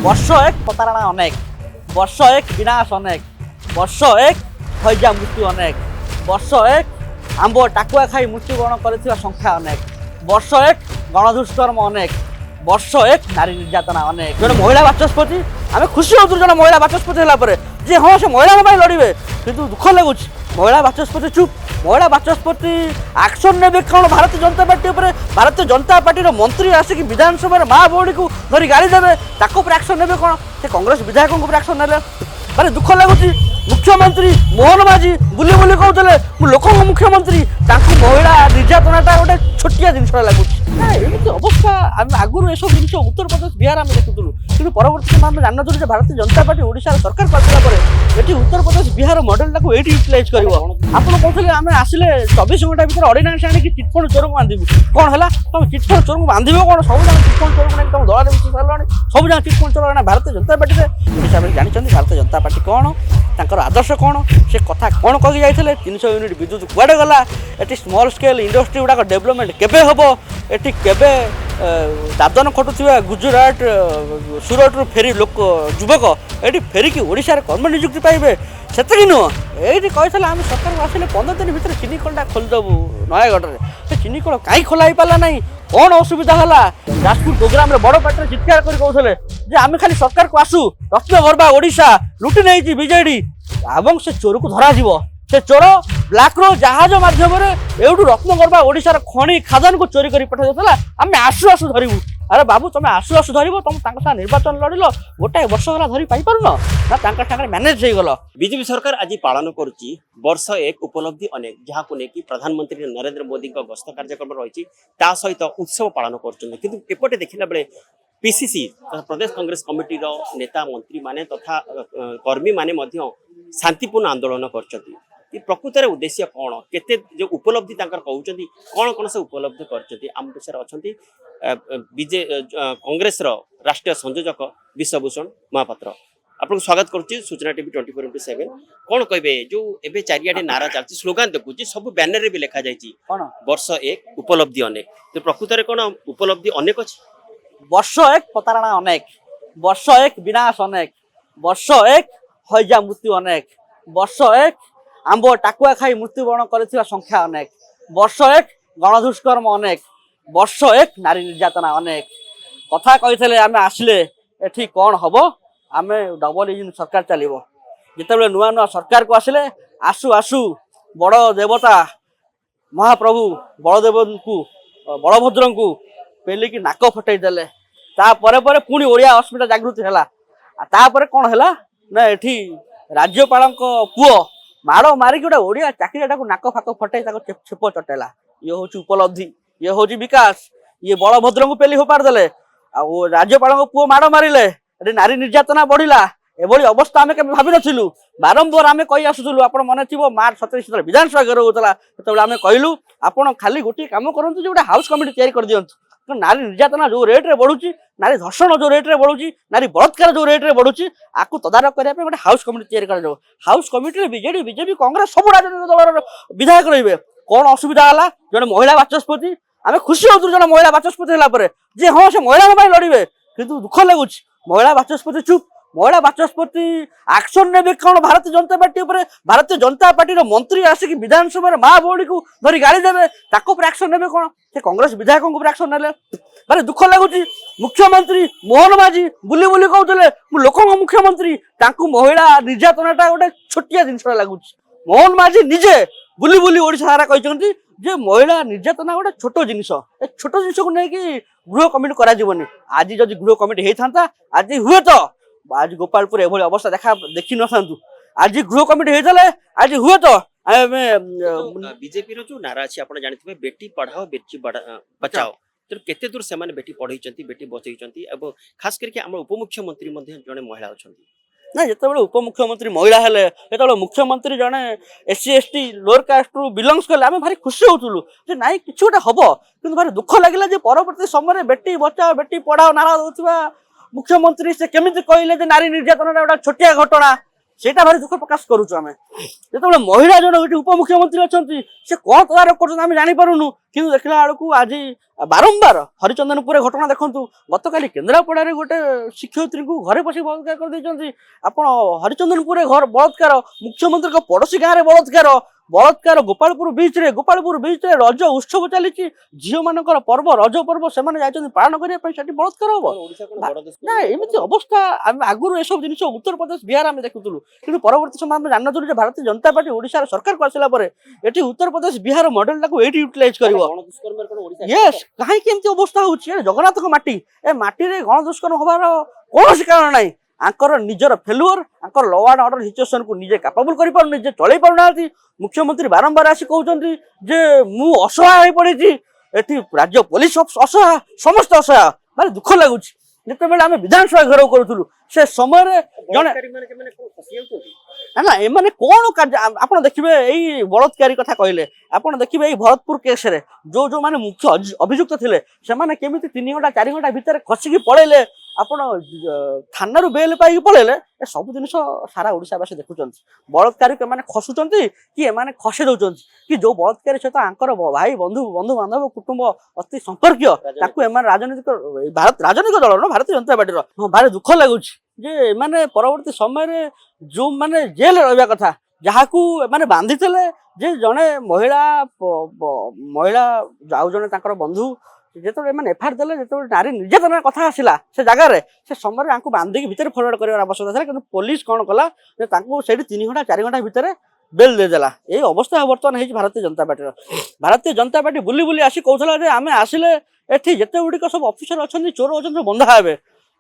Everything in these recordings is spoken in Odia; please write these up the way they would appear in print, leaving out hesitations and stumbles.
বর্ষ এক প্রতারণা অনেক, বর্ষ এক বিনাশ অনেক, বর্ষ এক হইজা মৃত্যু অনেক, বর্ষ এক আম্ব টাকুয়া খাই মৃত্যুবরণ করেছিবা সংখ্যা অনেক, বর্ষ এক গণদুষ্কর্ম অনেক, বর্ষ এক নারী নির্যাতনা অনেক। জনে মহিলা বাচস্পতি আমি খুশি হচ্ছিল জনে মহিলা বাচস্পতি হলা পরে যে হ্যাঁ সে মহিলা পাই লড়বে, কিন্তু দুঃখ লাগুଛି মহিলা বাচস্পতি চুপ। মহিলা বাচস্পতি আকশন নেবে কারণ ভারতীয় জনতা পার্টি উপরে ভারতীয় জনতা পার্টির মন্ত্রী আসিকি বিধানসভার মা ভৌণীকে ধরি গাড়ি দেবে, তাকে উপরে আকশন নেবে কোণ সে কংগ্রেস বিধায়ক উপরে আকশন নেলে। মানে দুঃখ লাগুଛି মুখ্যমন্ত্রী মোহন মাঝি বুলি বুলি কହୁଥିଲେ ମୁଁ ଲୋକଙ୍କ ମୁଖ୍ୟମନ୍ତ୍ରୀ, ତାଙ୍କୁ ମହିଳା ନିର୍ଯାତନାଟା ଗୋଟେ ଛୋଟିଆ ଜିନିଷଟା ଲାଗୁଛି। ନା ଏମିତି ଅବସ୍ଥା ଆମେ ଆଗରୁ ଏସବୁ ଜିନିଷ ଉତ୍ତରପ୍ରଦେଶ ବିହାର ଆମେ ଦେଖୁଥିଲୁ, କିନ୍ତୁ ପରବର୍ତ୍ତୀ ସମୟ ଆମେ ଜାଣିନଥିଲୁ ଯେ ଭାରତୀୟ ଜନତା ପାର୍ଟି ଓଡ଼ିଶାର ସରକାର କରିଥିଲା ପରେ ଏଠି ଉତ୍ତରପ୍ରଦେଶ ବିହାର ମଡେଲଟାକୁ ଏଇଠି ୟୁଟିଲାଇଜ୍ କରିବ। ଆପଣ କହୁଥିଲେ ଆମେ ଆସିଲେ 24 ଘଣ୍ଟା ଭିତରେ ଅର୍ଡିନାନ୍ସ ଆଣିକି ଚିଟଫଣ୍ଡ ଚୋରକୁ ବାନ୍ଧିବୁ, କ'ଣ ହେଲା ତମେ ଚିଟଫଣ୍ଡ ଚୋରକୁ ବାନ୍ଧିବ କ'ଣ? ସବୁ ଯାକ ଚିଟଫଣ୍ଡ ଚୋରକୁ ନେଇକି ତମ ଦଳରେ ମିଶି ସାରିଲାଣି, ସବୁ ଯାକ ଚିଟଫଣ୍ଡ ଚୋର ନା ଭାରତୀୟ ଜନତା ପାର୍ଟିରେ। ହିସାବରେ ଜାଣିଛନ୍ତି ଭାରତୀୟ ଜନତା ପାର୍ଟି କ'ଣ, ତାଙ୍କର ଆଦର୍ଶ କ'ଣ, ସେ କଥା କ'ଣ କହି ଯାଇଥିଲେ, 300 ୟୁନିଟ୍ ବିଦ୍ୟୁତ କୁଆଡ଼େ ଗଲା, ଏଠି ସ୍ମଲ୍ ସ୍କେଲ୍ ଇଣ୍ଡଷ୍ଟ୍ରି ଗୁଡ଼ାକ ଡେଭଲପମେଣ୍ଟ କେବେ ହେବ, ଏଠି କେବେ ଦାଦନ ଖଟୁଥିବା ଗୁଜୁରାଟ ସୁରଟରୁ ଫେରି ଲୋକ ଯୁବକ ଏଠି ଫେରିକି ଓଡ଼ିଶାରେ କର୍ମ ନିଯୁକ୍ତି ପାଇବେ, ସେତିକି ନୁହଁ। ଏଇଠି କହିଥିଲେ ଆମେ ସରକାରକୁ ଆସିଲେ 15 ଦିନ ଭିତରେ ଚିନି କଳଟା ଖୋଲିଦେବୁ ନୟାଗଡ଼ରେ, ସେ ଚିନି କଳ କାହିଁ ଖୋଲା ହେଇପାରିଲା ନାହିଁ, କ'ଣ ଅସୁବିଧା ହେଲା? ଯାଜପୁର ପ୍ରୋଗ୍ରାମରେ ବଡ଼ ପାଟିରେ ଚିତ୍କାର କରି କହୁଥିଲେ ଯେ ଆମେ ଖାଲି ସରକାରକୁ ଆସୁ, ରତ୍ନଗର୍ଭା ଓଡ଼ିଶା ଲୁଟି ନେଇଛି ବିଜେଡି ଏବଂ ସେ ଚୋରକୁ ଧରାଯିବ। ସେ ଚୋର ବ୍ଲାକ୍ର ଜାହାଜ ମାଧ୍ୟମରେ ଏଇଠୁ ରତ୍ନଗର୍ଭା ଓଡ଼ିଶାର ଖଣି ଖାଦାନକୁ ଚୋରି କରି ପଠାଯାଉଥିଲା, ଆମେ ଆସୁ ଆସୁ ଧରିବୁ। ଆରେ ବାବୁ ତମେ ଆସୁ ଆସୁ ଧରିବ, ତମେ ତାଙ୍କ ସାଙ୍ଗେ ନିର୍ବାଚନ ଲଢ଼ିଲ, ଗୋଟାଏ ବର୍ଷ ହେଲା ଧରି ପାଇପାରୁନ ନା ତାଙ୍କ ସାଙ୍ଗରେ ମ୍ୟାନେଜ ହେଇଗଲ। বিজেপি সরকার আজ পালন করছি বর্ষ এক উপলব্ধি অনেক, যা নেই প্রধানমন্ত্রী নরেন্দ্র মোদী গস্ত কার্যক্রম রয়েছে, তা সহিত উৎসব পালন করছেন। কিন্তু এপটে দেখিলা বেড়ে পিসিসি প্রদেশ কংগ্রেস কমিটির নেতা মন্ত্রী মানে তথা কর্মী মানে শান্তিপূর্ণ আন্দোলন করছেন। প্রকৃতরে উদ্দেশ্য কোণ, কেতে যে উপলব্ধি তাঁর কৌন, কোণ কোণ সে উপলব্ধি করছেন? আম দেশের অনেক কংগ্রেসর রাষ্ট্রীয় সংযোজক বিশ্বভূষণ মহাপাত্র, আপনার স্বাগত করছি সূচনা টিভি 24x7। কোণ কহবে যে এবে চারিআডে নারা চালছে, স্লোগান দেখুছি, সব ব্যানরে বি লেখা যাই বর্ষ এক উপলব্ধি অনেক, তো প্রকৃতরে কোণ উপলব্ধি অনেক আছে? বর্ষ এক প্রতারণা অনেক, বর্ষ এক বিনাশ অনেক, বর্ষ এক হইজা মৃত্যু অনেক, বর্ষ এক আম্ব টাকুয়া খাই মৃত্যুবরণ করেছিবা সংখ্যা অনেক, বর্ষ এক গণদুষ্কর্ম অনেক, বর্ষ এক নারী নির্যাতনা অনেক। কথা কইଥିଲେ ଆମେ ଆସିଲେ এଠି କ'ଣ হব, ଆମେ ডবল ইঞ্জিন সরকার চালিব। যেତେବେଳେ ନୂଆ ନୂଆ ସରକାରକୁ ଆସିଲେ ଆସୁ ଆସୁ ବଡ଼ ଦେବତା ମହାପ୍ରଭୁ ବଳଦେବଙ୍କୁ ବଳଭଦ୍ରଙ୍କୁ ପେଲିକି ନାକ ଫଟେଇ ଦେଲେ। ତାପରେ ପରେ ପୁଣି ଓଡ଼ିଆ ଅସ୍ମିତା ଜାଗୃତି ହେଲା। ତାପରେ କ'ଣ ହେଲା ନା ଏଠି ରାଜ୍ୟପାଳଙ୍କ ପୁଅ ମାଡ଼ ମାରିକି ଗୋଟେ ଓଡ଼ିଆ ଚାକିରିଟାକୁ ନାକ ଫାକ ଫଟେଇ ତାକୁ ଛେପ ଚଟେଇଲା। ଇଏ ହେଉଛି ଉପଲବ୍ଧି, ଇଏ ହେଉଛି ବିକାଶ। ଇଏ ବଳଭଦ୍ରଙ୍କୁ ପେଲି ଫୋପାଡ଼ି ଦେଲେ, ଆଉ ରାଜ୍ୟପାଳଙ୍କ ପୁଅ ମାଡ଼ ମାରିଲେ, ଏଠି ନାରୀ ନିର୍ଯାତନା ବଢ଼ିଲା। ଏଭଳି ଅବସ୍ଥା ଆମେ କେବେ ଭାବିନଥିଲୁ। ବାରମ୍ବାର ଆମେ କହି ଆସୁଥିଲୁ, ଆପଣ ମନେ ଥିବ ମାର୍ଚ୍ଚ 27 ଯେତେବେଳେ ବିଧାନସଭା ଘେରାଉ ହେଉଥିଲା, ସେତେବେଳେ ଆମେ କହିଲୁ ଆପଣ ଖାଲି ଗୋଟିଏ କାମ କରନ୍ତୁ ଯେ ଗୋଟେ ହାଉସ୍ କମିଟି ତିଆରି କରିଦିଅନ୍ତୁ। ନାରୀ ନିର୍ଯାତନା ଯୋଉ ରେଟ୍ରେ ବଢୁଛି, ନାରୀ ଧର୍ଷଣ ଯୋଉ ରେଟ୍ରେ ବଢୁଛି, ନାରୀ ବଳାତ୍କାର ଯୋଉ ରେଟ୍ରେ ବଢୁଛି, ଆକୁ ତଦାରଖ କରିବା ପାଇଁ ଗୋଟେ ହାଉସ୍ କମିଟି ତିଆରି କରାଯାଉ। ହାଉସ୍ କମିଟିରେ ବିଜେଡି ବିଜେପି କଂଗ୍ରେସ ସବୁ ରାଜନୈତିକ ଦଳର ବିଧାୟକ ରହିବେ। କ'ଣ ଅସୁବିଧା ହେଲା? ଜଣେ ମହିଳା ବାଚସ୍ପତି ଆମେ ଖୁସି ହଉଥିଲୁ ଜଣେ ମହିଳା ବାଚସ୍ପତି ହେଲା ପରେ ଯେ ହଁ ସେ ମହିଳାଙ୍କ ପାଇଁ ଲଢିବେ, କିନ୍ତୁ ଦୁଃଖ ଲାଗୁଛି ମହିଳା ବାଚସ୍ପତି ଚୁପ। ମହିଳା ବାଚସ୍ପତି ଆକ୍ସନ ନେବେ କାରଣ ଭାରତୀୟ ଜନତା ପାର୍ଟି ଉପରେ ଭାରତୀୟ ଜନତା ପାର୍ଟିର ମନ୍ତ୍ରୀ ଆସିକି ବିଧାନସଭାରେ ମା ଭଉଣୀକୁ ଧରି ଗାଳି ଦେବେ, ତାଙ୍କ ଉପରେ ଆକ୍ସନ ନେବେ କ'ଣ? ସେ କଂଗ୍ରେସ ବିଧାୟକଙ୍କ ଉପରେ ଆକ୍ସନ ନେଲେ। ମାନେ ଦୁଃଖ ଲାଗୁଛି ମୁଖ୍ୟମନ୍ତ୍ରୀ ମୋହନ ମାଝି ବୋଲି ବୋଲି କହୁଥିଲେ ମୁଁ ଲୋକଙ୍କ ମୁଖ୍ୟମନ୍ତ୍ରୀ, ତାଙ୍କୁ ମହିଳା ନିର୍ଯାତନାଟା ଗୋଟେ ଛୋଟିଆ ଜିନିଷଟା ଲାଗୁଛି। ମୋହନ ମାଝି ନିଜେ ବୁଲି ବୁଲି ଓଡ଼ିଶା ସାରା କହିଛନ୍ତି ଯେ ମହିଳା ନିର୍ଯାତନା ଗୋଟେ ଛୋଟ ଜିନିଷ, ଏ ଛୋଟ ଜିନିଷକୁ ନେଇକି ଗୃହ କମିଟି କରାଯିବନି। ଆଜି ଯଦି ଗୃହ କମିଟି ହେଇଥାନ୍ତା, ଆଜି ହୁଏତ ଆଜି ଗୋପାଳପୁର ଏଭଳି ଅବସ୍ଥା ଦେଖିନଥାନ୍ତୁ। ଆଜି ଗୃହ କମିଟି ହେଇଥିଲେ ଆଜି ହୁଏତ ଆମେ ବିଜେପିର ଯୋଉ ନାରା ଅଛି ଆପଣ ଜାଣିଥିବେ, ବେଟି ପଢାଓ ବେଟି ବଚାଓ, ତେଣୁ କେତେ ଦୂର ସେମାନେ ବେଟି ପଢେଇଛନ୍ତି, ବେଟି ବଚେଇଛନ୍ତି, ଏବଂ ଖାସ କରିକି ଆମର ଉପମୁଖ୍ୟମନ୍ତ୍ରୀ ମଧ୍ୟ ଜଣେ ମହିଳା ଅଛନ୍ତି। ନା ଯେତେବେଳେ ଉପମୁଖ୍ୟମନ୍ତ୍ରୀ ମହିଳା ହେଲେ, ଯେତେବେଳେ ମୁଖ୍ୟମନ୍ତ୍ରୀ ଜଣେ SC ST ଲୋଅର କାଷ୍ଟରୁ ବିଲଙ୍ଗସ୍ କଲେ, ଆମେ ଭାରି ଖୁସି ହଉଥିଲୁ ଯେ ନାଇଁ କିଛି ଗୋଟେ ହବ। କିନ୍ତୁ ଭାରି ଦୁଃଖ ଲାଗିଲା ଯେ ପରବର୍ତ୍ତୀ ସମୟରେ ବେଟି ବଚାଓ ବେଟି ପଢାଓ ନାରା ଦଉଥିବା ମୁଖ୍ୟମନ୍ତ୍ରୀ ସେ କେମିତି କହିଲେ ଯେ ନାରୀ ନିର୍ଯାତନାଟା ଗୋଟେ ଛୋଟିଆ ଘଟଣା। ସେଇଟା ଭାରି ଦୁଃଖ ପ୍ରକାଶ କରୁଛୁ ଆମେ। ଯେତେବେଳେ ମହିଳା ଜଣେ ଏଠି ଉପମୁଖ୍ୟମନ୍ତ୍ରୀ ଅଛନ୍ତି ସେ କଣ ତଦାରଖ କରୁଛନ୍ତି ଆମେ ଜାଣିପାରୁନୁ, କିନ୍ତୁ ଦେଖିଲା ବେଳକୁ ଆଜି ବାରମ୍ବାର ହରିଚନ୍ଦନପୁର ଘଟଣା ଦେଖନ୍ତୁ। ଗତକାଲି କେନ୍ଦ୍ରାପଡ଼ାରେ ଗୋଟେ ଶିକ୍ଷୟିତ୍ରୀଙ୍କୁ ଘରେ ପଶି ବଳାତ୍କାର କରିଦେଇଛନ୍ତି। ଆପଣ ହରିଚନ୍ଦନପୁରରେ ଘର ବଳାତ୍କାର, ମୁଖ୍ୟମନ୍ତ୍ରୀଙ୍କ ପଡୋଶୀ ଗାଁରେ ବଳାତ୍କାର, ଗୋପାଳପୁର ବିଚରେ ରଜ ଉତ୍ସବ ଚାଲିଛି, ଝିଅ ମାନଙ୍କର ପର୍ବ ରଜ ପର୍ବ, ସେମାନେ ଯାଇଛନ୍ତି ପାଳନ କରିବା ପାଇଁ, ସେଠି ବଳାତ୍କାର ହବ ନା? ଏମିତି ଅବସ୍ଥା। ଆମେ ଆଗରୁ ଏସବୁ ଜିନିଷ ଉତ୍ତରପ୍ରଦେଶ ବିହାର ଆମେ ଦେଖୁଥିଲୁ, କିନ୍ତୁ ପରବର୍ତ୍ତୀ ସମୟ ଆମେ ଜାଣିନଥିଲୁ ଯେ ଭାରତୀୟ ଜନତା ପାର୍ଟି ଓଡିଶାର ସରକାରକୁ ଆସିଲା ପରେ ଏଠି ଉତ୍ତରପ୍ରଦେଶ ବିହାର ମଡେଲଟାକୁ ଏଇଠି ୟୁଟିଲାଇଜ କରିବ। ୟେସ୍, କାହିଁକି ଏମିତି ଅବସ୍ଥା ହଉଛି? ଜଗନ୍ନାଥଙ୍କ ମାଟି, ଏ ମାଟିରେ ଗଣଦୁଷ୍କର୍ମ ହବାର କୌଣସି କାରଣ ନାହିଁ। ଆଙ୍କର ନିଜର ଫେଲୁଅର, ଆଙ୍କର ଲ ଆଣ୍ଡ ଅର୍ଡର ସିଚୁଏସନକୁ ନିଜେ କାପାବୁଲ କରିପାରୁନି, ନିଜେ ଚଳେଇ ପାରୁନାହାନ୍ତି। ମୁଖ୍ୟମନ୍ତ୍ରୀ ବାରମ୍ବାର ଆସି କହୁଛନ୍ତି ଯେ ମୁଁ ଅସହାୟ ହୋଇପଡ଼ିଛି, ଏଠି ରାଜ୍ୟ ପୋଲିସ ଅସହାୟ, ସମସ୍ତେ ଅସହାୟ। ଭାରି ଦୁଃଖ ଲାଗୁଛି। ଯେତେବେଳେ ଆମେ ବିଧାନସଭା ଘେରାଉ କରୁଥିଲୁ ସେ ସମୟରେ ଜଣେ ନା ଏମାନେ କଣ କାର୍ଯ୍ୟ, ଆପଣ ଦେଖିବେ ଏଇ ବଳାତ୍କାରୀ କଥା କହିଲେ, ଆପଣ ଦେଖିବେ ଏଇ ଭରତପୁର କେସରେ ଯୋଉମାନେ ମୁଖ୍ୟ ଅଭିଯୁକ୍ତ ଥିଲେ ସେମାନେ କେମିତି 3 ଘଣ୍ଟା 4 ଘଣ୍ଟା ଭିତରେ ଖସିକି ପଳେଇଲେ। ଆପଣ ଥାନାରୁ ବେଲ ପାଇକି ପଳେଇଲେ। ଏ ସବୁ ଜିନିଷ ସାରା ଓଡ଼ିଶାବାସୀ ଦେଖୁଛନ୍ତି। ବଳାତ୍କାରୀ ଏମାନେ ଖସୁଛନ୍ତି କି ଏମାନେ ଖସେଇ ଦଉଛନ୍ତି, କି ଯୋଉ ବଳାତ୍କାରୀ ସହିତ ଆଙ୍କର ଭାଇ ବନ୍ଧୁ ବାନ୍ଧବ କୁଟୁମ୍ବ ଅତି ସମ୍ପର୍କୀୟ ତାକୁ ଏମାନେ ରାଜନୈତିକ ଦଳ ନୁହଁ, ଭାରତୀୟ ଜନତା ପାର୍ଟିର। ଭାରି ଦୁଃଖ ଲାଗୁଛି ଯେ ଏମାନେ ପରବର୍ତ୍ତୀ ସମୟରେ ଯୋଉମାନେ ଜେଲରେ ରହିବା କଥା, ଯାହାକୁ ଏମାନେ ବାନ୍ଧିଥିଲେ, ଯେ ଜଣେ ମହିଳା ଆଉ ଜଣେ ତାଙ୍କର ବନ୍ଧୁ ଯେତେବେଳେ ଏମାନେ ଏଫଆଇଆର ଦେଲେ, ଯେତେବେଳେ ନାରୀ ନିର୍ଯାତନାର କଥା ଆସିଲା ସେ ଜାଗାରେ, ସେ ସମୟରେ ତାଙ୍କୁ ବାନ୍ଧିକି ଭିତରେ ଫରୱାର୍ଡ କରିବାର ଆବଶ୍ୟକତା ଥିଲା, କିନ୍ତୁ ପୋଲିସ କଣ କଲା ଯେ ତାଙ୍କୁ ସେଇଠି 3 ଘଣ୍ଟା 4 ଘଣ୍ଟା ଭିତରେ ବେଲ ଦେଇଦେଲା। ଏଇ ଅବସ୍ଥା ବର୍ତ୍ତମାନ ହେଇଛି ଭାରତୀୟ ଜନତା ପାର୍ଟିର। ଭାରତୀୟ ଜନତା ପାର୍ଟି ବୁଲି ବୁଲି ଆସି କହୁଥିଲା ଯେ ଆମେ ଆସିଲେ ଏଠି ଯେତେ ଗୁଡ଼ିକ ସବୁ ଅଫିସର ଅଛନ୍ତି, ଚୋର ଅଛନ୍ତି, ବନ୍ଧା ହେବେ।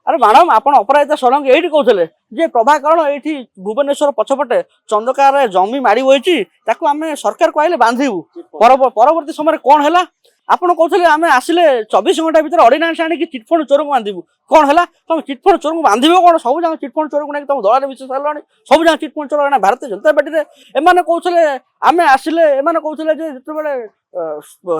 ଆରେ ମ୍ୟାଡ଼ାମ, ଆପଣ ଅପରାଜିତା ଷଡ଼ଙ୍ଗୀ ଏଇଠି କହୁଥିଲେ ଯେ ପ୍ରଭାକରଣ ଏଇଠି ଭୁବନେଶ୍ୱର ପଛପଟେ ଚନ୍ଦକାରେ ଜମି ମାଡ଼ି ବହିଛି, ତାକୁ ଆମେ ସରକାରକୁ ଆଇଲେ ବାନ୍ଧିବୁ। ପରବର୍ତ୍ତୀ ସମୟରେ କଣ ହେଲା? ଆପଣ କହୁଥିଲେ ଆମେ ଆସିଲେ 24 ଘଣ୍ଟା ଭିତରେ ଅର୍ଡିନାନ୍ସ ଆଣିକି ଚିଟଫଣ୍ଡ ଚୋରକୁ ବାନ୍ଧିବୁ। କଣ ହେଲା? ତମେ ଚିଟଫଣ୍ଡ ଚୋରକୁ ବାନ୍ଧିବ କଣ? ସବୁ ଯାକ ଚିଟଫଣ୍ଡ ଚୋରକୁ ନେଇକି ତମ ଦଳରେ ମିଶି ସାରିଲାଣି। ସବୁ ଯାକ ଚିଟଫଣ୍ଡ ଚୋର ନା ଭାରତୀୟ ଜନତା ପାର୍ଟିରେ। ଏମାନେ କହୁଥିଲେ ଆମେ ଆସିଲେ, ଏମାନେ କହୁଥିଲେ ଯେ ଯେତେବେଳେ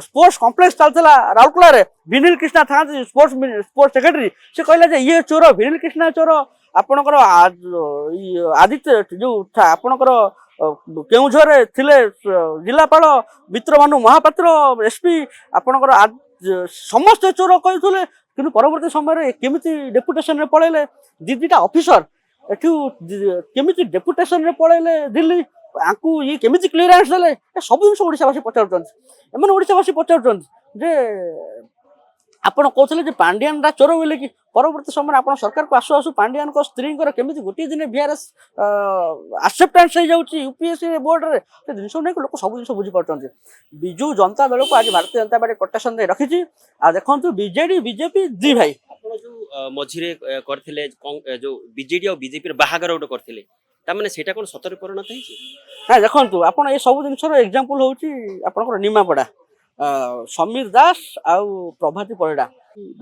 ସ୍ପୋର୍ଟସ କମ୍ପ୍ଲେକ୍ସ ଚାଲିଥିଲା ରାଉରକେଲାରେ, ବିନିଲ କୃଷ୍ଣା ଥାନ୍ତି ସ୍ପୋର୍ଟସ ସେକ୍ରେଟାରୀ, ସେ କହିଲେ ଯେ ଇଏ ଚୋର, ବିନିଲ କୃଷ୍ଣା ଚୋର। ଆପଣଙ୍କର ଆଦିତ୍ୟ ଯୋଉ ଆପଣଙ୍କର କେଉଁଝରରେ ଥିଲେ ଜିଲ୍ଲାପାଳ ବିତ୍ରଭାନୁ ମହାପାତ୍ର, ଏସପି, ଆପଣଙ୍କର ସମସ୍ତେ ଚୋର କହିଥିଲେ। କିନ୍ତୁ ପରବର୍ତ୍ତୀ ସମୟରେ କେମିତି ଡେପୁଟେସନରେ ପଳେଇଲେ ଦିଟା ଅଫିସର, ଏଠୁ କେମିତି ଡେପୁଟେସନରେ ପଳେଇଲେ ଦିଲ୍ଲୀ, ଆଙ୍କୁ ଇଏ କେମିତି କ୍ଲିୟରାନ୍ସ ଦେଲେ? ଏ ସବୁ ଜିନିଷ ଓଡ଼ିଶାବାସୀ ପଚାରୁଛନ୍ତି। ଏମାନେ ଓଡ଼ିଶାବାସୀ ପଚାରୁଛନ୍ତି ଯେ ଆପଣ କହୁଥିଲେ ଯେ ପାଣ୍ଡିଆନଟା ଚୋର ବୋଲିକି, ପରବର୍ତ୍ତୀ ସମୟରେ ଆପଣ ସରକାରକୁ ଆସୁ ଆସୁ ପାଣ୍ଡିଆନଙ୍କ ସ୍ତ୍ରୀଙ୍କର କେମିତି ଗୋଟିଏ ଦିନ ଭିଆରଏସ୍ ଆକ୍ସେପ୍ଟାନ୍ସ ହେଇଯାଉଛି ୟୁପିଏସସି ବୋର୍ଡରେ, ସେ ଜିନିଷ ନେଇକି ଲୋକ ସବୁ ଜିନିଷ ବୁଝିପାରୁଛନ୍ତି। ବିଜୁ ଜନତା ଦଳକୁ ଆଜି ଭାରତୀୟ ଜନତା ପାର୍ଟି କୋଟେସନ ଦେଇ ରଖିଛି। ଆଉ ଦେଖନ୍ତୁ ବିଜେଡି ବିଜେପି ଦି ଭାଇ। ଆପଣ ଯୋଉ ମଝିରେ କରିଥିଲେ ଯୋଉ ବିଜେଡି ଆଉ ବିଜେପିର ବାହାଘର ଗୋଟେ କରିଥିଲେ, ତାମାନେ ସେଇଟା କଣ ସତରେ ପରିଣତ ହେଇଛି? ନା ଦେଖନ୍ତୁ, ଆପଣ ଏ ସବୁ ଜିନିଷର ଏକ୍ଜାମ୍ପଲ ହଉଛି ଆପଣଙ୍କର ନିମାପଡ଼ା, ସମୀର ଦାସ ଆଉ ପ୍ରଭାତୀ ପରିଡ଼ା।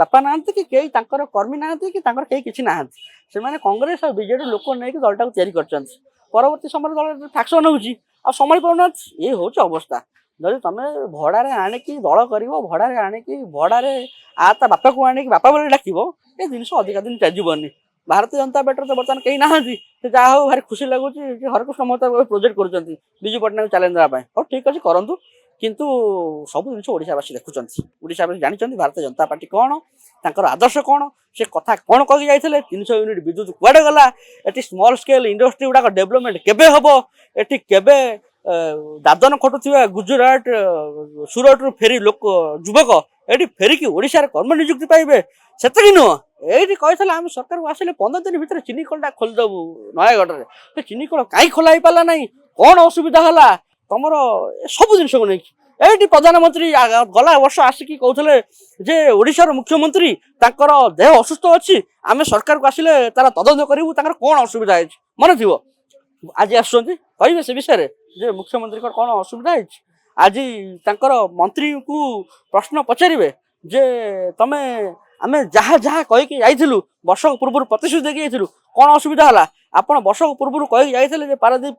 ବାପା ନାହାନ୍ତି କି କେହି ତାଙ୍କର କର୍ମୀ ନାହାନ୍ତି କି ତାଙ୍କର କେହି କିଛି ନାହାନ୍ତି। ସେମାନେ କଂଗ୍ରେସ ଆଉ ବିଜେଡି ଲୋକ ନେଇକି ଦଳଟାକୁ ତିଆରି କରିଛନ୍ତି। ପରବର୍ତ୍ତୀ ସମୟରେ ଦଳ ଫ୍ୟାକ୍ସନ ହେଉଛି ଆଉ ସମ୍ଭାଳି ପାରୁନାହାନ୍ତି। ଏ ହେଉଛି ଅବସ୍ଥା। ଯଦି ତମେ ଭଡ଼ାରେ ଆଣିକି ଦଳ କରିବ, ଭଡ଼ାରେ ଆଣିକି ଭଡ଼ାରେ ତା ବାପାକୁ ଆଣିକି ବାପା ବୋଲି ଡାକିବ, ଏ ଜିନିଷ ଅଧିକା ଦିନ ଚାଲିଯିବନି। ଭାରତୀୟ ଜନତା ପାର୍ଟିରେ ତ ବର୍ତ୍ତମାନ କେହି ନାହାନ୍ତି। ସେ ଯାହା ହଉ ଭାରି ଖୁସି ଲାଗୁଛି ଯେ ହରକୃଷ୍ଣ ମହତାବ ପ୍ରୋଜେକ୍ଟ କରୁଛନ୍ତି ବିଜୁ ପଟ୍ଟନାୟକ ଚ୍ୟାଲେଞ୍ଜ ଦେବା ପାଇଁ। ହଉ ଠିକ୍ ଅଛି, କରନ୍ତୁ, କିନ୍ତୁ ସବୁ ଜିନିଷ ଓଡ଼ିଶାବାସୀ ଦେଖୁଛନ୍ତି। ଓଡ଼ିଶାବାସୀ ଜାଣିଛନ୍ତି ଭାରତୀୟ ଜନତା ପାର୍ଟି କ'ଣ, ତାଙ୍କର ଆଦର୍ଶ କ'ଣ, ସେ କଥା କ'ଣ କହିକି ଯାଇଥିଲେ। 300 ୟୁନିଟ୍ ବିଦ୍ୟୁତ କୁଆଡ଼େ ଗଲା, ଏଠି ସ୍ମଲ୍ ସ୍କେଲ୍ ଇଣ୍ଡଷ୍ଟ୍ରି ଗୁଡ଼ାକ ଡେଭଲପମେଣ୍ଟ କେବେ ହେବ, ଏଠି କେବେ ଦାଦନ ଖଟୁଥିବା ଗୁଜୁରାଟ ସୁରଟରୁ ଫେରି ଲୋକ ଯୁବକ ଏଠି ଫେରିକି ଓଡ଼ିଶାରେ କର୍ମ ନିଯୁକ୍ତି ପାଇବେ, ସେତିକି ନୁହଁ। ଏଇଠି କହିଥିଲେ ଆମେ ସରକାରକୁ ଆସିଲେ 15 ଦିନ ଭିତରେ ଚିନି କଳଟା ଖୋଲିଦେବୁ ନୟାଗଡ଼ରେ। ସେ ଚିନି କଳ କାହିଁ ଖୋଲା ହେଇପାରିଲା ନାହିଁ? କ'ଣ ଅସୁବିଧା ହେଲା ତମର? ସବୁ ଜିନିଷକୁ ନେଇକି ଏଇଠି ପ୍ରଧାନମନ୍ତ୍ରୀ ଗଲା ବର୍ଷ ଆସିକି କହୁଥିଲେ ଯେ ଓଡ଼ିଶାର ମୁଖ୍ୟମନ୍ତ୍ରୀ ତାଙ୍କର ଦେହ ଅସୁସ୍ଥ ଅଛି, ଆମେ ସରକାରକୁ ଆସିଲେ ତାର ତଦନ୍ତ କରିବୁ, ତାଙ୍କର କ'ଣ ଅସୁବିଧା ହେଇଛି ମନେ ଥିବ। ଆଜି ଆସୁଛନ୍ତି କହିବେ ସେ ବିଷୟରେ ଯେ ମୁଖ୍ୟମନ୍ତ୍ରୀଙ୍କର କ'ଣ ଅସୁବିଧା ହେଇଛି। ଆଜି ତାଙ୍କର ମନ୍ତ୍ରୀଙ୍କୁ ପ୍ରଶ୍ନ ପଚାରିବେ ଯେ ଆମେ ଯାହା ଯାହା କହିକି ଯାଇଥିଲୁ, ବର୍ଷ ପୂର୍ବରୁ ପ୍ରତିଶ୍ରୁତି ଦେଇକି ଯାଇଥିଲୁ, କ'ଣ ଅସୁବିଧା ହେଲା? ଆପଣ ବର୍ଷ ପୂର୍ବରୁ କହିକି ଯାଇଥିଲେ ଯେ ପାରାଦୀପ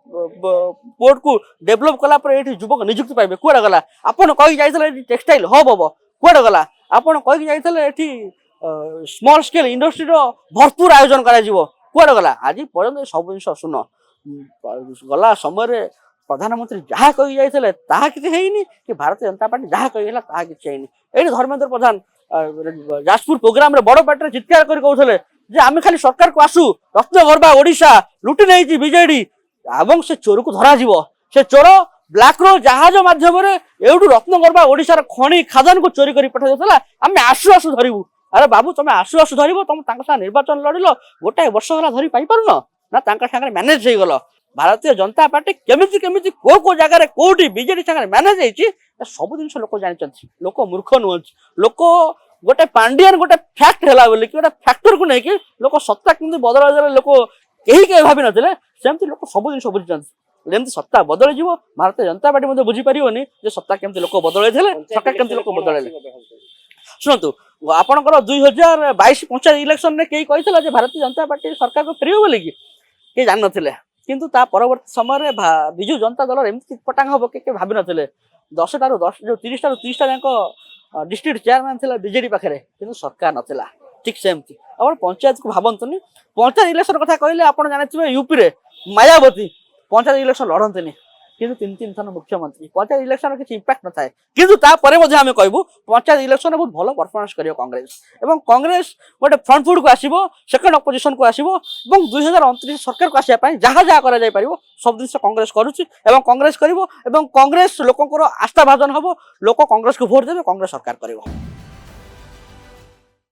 ପୋର୍ଟକୁ ଡେଭଲପ କଲା ପରେ ଏଇଠି ଯୁବକ ନିଯୁକ୍ତି ପାଇବେ, କୁଆଡ଼େ ଗଲା? ଆପଣ କହିକି ଯାଇଥିଲେ ଏଠି ଟେକ୍ସଟାଇଲ ହବ୍ ହବ, କୁଆଡ଼େ ଗଲା? ଆପଣ କହିକି ଯାଇଥିଲେ ଏଠି ସ୍ମଲ୍ ସ୍କେଲ୍ ଇଣ୍ଡଷ୍ଟ୍ରିର ଭରପୁର ଆୟୋଜନ କରାଯିବ, କୁଆଡ଼େ ଗଲା? ଆଜି ପର୍ଯ୍ୟନ୍ତ ସବୁ ଜିନିଷ ଶୂନ। ଗଲା ସମୟରେ ପ୍ରଧାନମନ୍ତ୍ରୀ ଯାହା କହି ଯାଇଥିଲେ ତାହା କିଛି ହେଇନି, କି ଭାରତୀୟ ଜନତା ପାର୍ଟି ଯାହା କହିଲା ତାହା କିଛି ହେଇନି। ଏଇଠି ଧର୍ମେନ୍ଦ୍ର ପ୍ରଧାନ ଯାଜପୁର ପ୍ରୋଗ୍ରାମରେ ବଡ ପାଟିରେ ଚିତ୍କାର କରି କହୁଥିଲେ ଯେ ଆମେ ଖାଲି ସରକାରକୁ ଆସୁ, ରତ୍ନଗର୍ଭା ଓଡିଶା ଲୁଟି ନେଇଛି ବିଜେଡି ଏବଂ ସେ ଚୋରକୁ ଧରାଯିବ। ସେ ଚୋର ବ୍ଲାକ ଜାହାଜ ମାଧ୍ୟମରେ ଏଇଠୁ ରତ୍ନଗର୍ଭା ଓଡିଶାର ଖଣି ଖାଦାନକୁ ଚୋରି କରି ପଠାଇ ଦେଉଥିଲା। ଆମେ ଆସୁ ଆସୁ ଧରିବୁ। ଆରେ ବାବୁ, ତମେ ଆସୁ ଆସୁ ଧରିବ? ତମେ ତାଙ୍କ ସାଙ୍ଗେ ନିର୍ବାଚନ ଲଢିଲ, ଗୋଟାଏ ବର୍ଷ ହେଲା ଧରି ପାଇପାରୁନ ନା? ତାଙ୍କ ସାଙ୍ଗରେ ମ୍ୟାନେଜ ହେଇଗଲ। ଭାରତୀୟ ଜନତା ପାର୍ଟି କେମିତି କେମିତି କୋଉ କୋଉ ଜାଗାରେ କୋଉଠି ବିଜେଡି ସାଙ୍ଗରେ ମ୍ୟାନେଜ ହେଇଛି ସବୁ ଜିନିଷ ଲୋକ ଜାଣିଛନ୍ତି। ଲୋକ ମୂର୍ଖ ନୁହନ୍ତି। ଲୋକ ଗୋଟେ ପାଣ୍ଡିଆନ ଗୋଟେ ଫ୍ୟାକ୍ଟ ହେଲା ବୋଲି କି ଗୋଟେ ଫ୍ୟାକ୍ଟରକୁ ନେଇକି ଲୋକ ସତ୍ତା କେମିତି ବଦଳାଇ ଦେଲେ ଲୋକ କେହି ଭାବି ନଥିଲେ, ସେମିତି ଲୋକ ସବୁ ଜିନିଷ ବୁଝିଛନ୍ତି। ଯେମିତି ସତ୍ତା ବଦଳିଯିବ, ଭାରତୀୟ ଜନତା ପାର୍ଟି ମଧ୍ୟ ବୁଝିପାରିବନି ଯେ ସତ୍ତା କେମିତି ଲୋକ ବଦଳାଇ ଦେଲେ, ସରକାର କେମିତି ଲୋକ ବଦଳାଇଲେ। ଶୁଣନ୍ତୁ, ଆପଣଙ୍କର 2022 ପଞ୍ଚାୟତ ଇଲେକ୍ସନରେ କେହି କହିଥିଲା ଯେ ଭାରତୀୟ ଜନତା ପାର୍ଟି ସରକାରକୁ ଫେରିବ ବୋଲିକି? କେହି ଜାଣିନଥିଲେ। କିନ୍ତୁ ତା ପରବର୍ତ୍ତୀ ସମୟରେ ବିଜୁ ଜନତା ଦଳର ଏମିତି ପଟାଙ୍ଗ ହବ କେହି ଭାବିନଥିଲେ। 10ଟାରୁ 30ଟା ଯାକ ଡିଷ୍ଟ୍ରିକ୍ଟ ଚେୟାରମ୍ୟାନ୍ ଥିଲା ବିଜେଡି ପାଖରେ, କିନ୍ତୁ ସରକାର ନଥିଲା। ଠିକ ସେମିତି ଆପଣ ପଞ୍ଚାୟତକୁ ଭାବନ୍ତୁନି। ପଞ୍ଚାୟତ ଇଲେକ୍ସନ କଥା କହିଲେ ଆପଣ ଜାଣିଥିବେ ୟୁପିରେ ମାୟାବତୀ ପଞ୍ଚାୟତ ଇଲେକ୍ସନ ଲଢନ୍ତିନି, କିନ୍ତୁ 3 ଥର ମୁଖ୍ୟମନ୍ତ୍ରୀ। ପଞ୍ଚାୟତ ଇଲେକ୍ସନର କିଛି ଇମ୍ପାକ୍ଟ ନଥାଏ। କିନ୍ତୁ ତାପରେ ମଧ୍ୟ ଆମେ କହିବୁ ପଞ୍ଚାୟତ ଇଲେକ୍ସନରେ ବହୁତ ଭଲ ପରଫର୍ମାନ୍ସ କରିବ କଂଗ୍ରେସ, ଏବଂ କଂଗ୍ରେସ ଗୋଟେ ଫ୍ରଣ୍ଟ ଫୁଡକୁ ଆସିବ, ସେକେଣ୍ଡ ଅପୋଜିସନକୁ ଆସିବ, ଏବଂ 2029 ସରକାରକୁ ଆସିବା ପାଇଁ ଯାହା ଯାହା କରାଯାଇପାରିବ ସବୁ ଜିନିଷ କଂଗ୍ରେସ କରୁଛି ଏବଂ କଂଗ୍ରେସ କରିବ। ଏବଂ କଂଗ୍ରେସ ଲୋକଙ୍କର ଆସ୍ଥା ଭାଜନ ହବ। ଲୋକ କଂଗ୍ରେସକୁ ଭୋଟ ଦେବେ, କଂଗ୍ରେସ ସରକାର କରିବ।